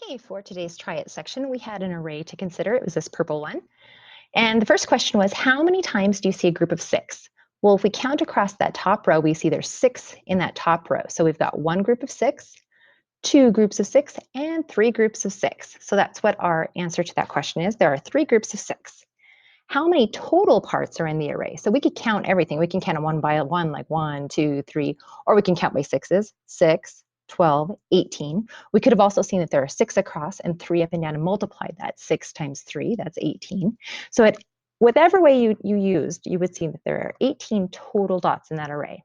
Okay, for today's Try It section, we had an array to consider. It was this purple one. And the first question was, how many times do you see a group of 6? Well, if we count across that top row, we see there's 6 in that top row. So we've got one group of 6, two groups of 6, and three groups of 6. So that's what our answer to that question is. There are 3 groups of 6. How many total parts are in the array? So we could count everything. We can count it one by one, like 1, 2, 3, or we can count by sixes, 6, 12, 18. We could have also seen that there are 6 across and 3 up and down and multiplied that. 6 times 3, that's 18. So whatever way you used, you would see that there are 18 total dots in that array.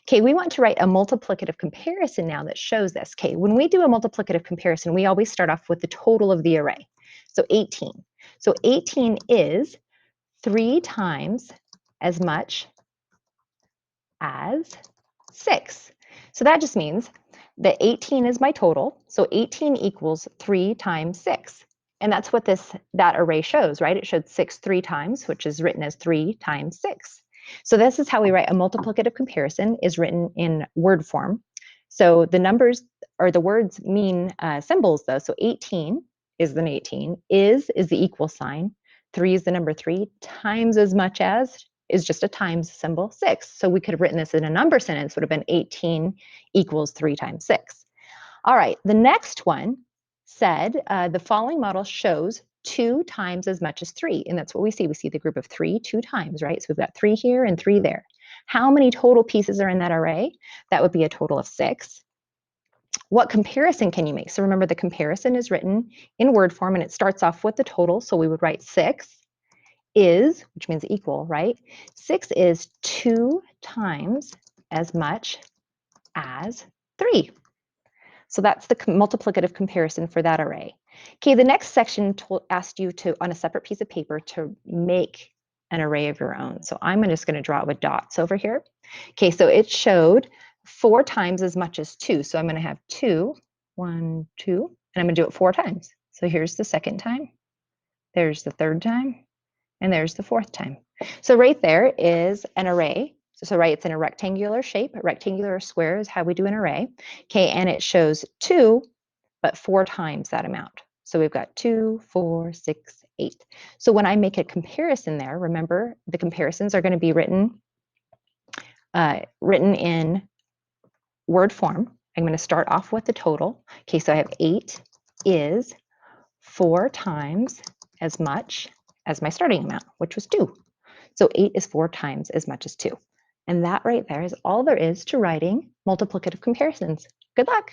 Okay, we want to write a multiplicative comparison now that shows this. Okay, when we do a multiplicative comparison, we always start off with the total of the array. So 18. So 18 is 3 times as much as 6. So that just means that 18 is my total. So 18 equals 3 times 6. And that's what that array shows, right? It showed 6 3 times, which is written as 3 times 6. So this is how we write a multiplicative comparison, is written in word form. So the numbers or the words mean symbols though. So 18 is the 18, is the equal sign, 3 is the number 3, times as much as is just a times symbol, 6. So we could have written this in a number sentence, would have been 18 equals 3 times 6. All right, the next one said the following model shows 2 times as much as 3, and that's what we see. We see the group of 3 2 times, right? So we've got 3 here and 3 there. How many total pieces are in that array? That would be a total of 6. What comparison can you make? So remember, the comparison is written in word form, and it starts off with the total. So we would write 6 is, which means equal, right? 6 is 2 times as much as 3. So that's the multiplicative comparison for that array. Okay, the next section asked you to, on a separate piece of paper, to make an array of your own. So I'm just going to draw it with dots over here. Okay, so it showed 4 times as much as 2. So I'm going to have 2, 1, 2, and I'm going to do it 4 times. So here's the second time, there's the third time, and there's the fourth time. So right there is an array. So right, it's in a rectangular shape. A rectangular square is how we do an array. Okay, and it shows 2, but 4 times that amount. So we've got 2, 4, 6, 8. So when I make a comparison there, remember the comparisons are going to be written in word form. I'm going to start off with the total. Okay, so I have 8 is 4 times as much as my starting amount, which was 2. So 8 is 4 times as much as 2. And that right there is all there is to writing multiplicative comparisons. Good luck.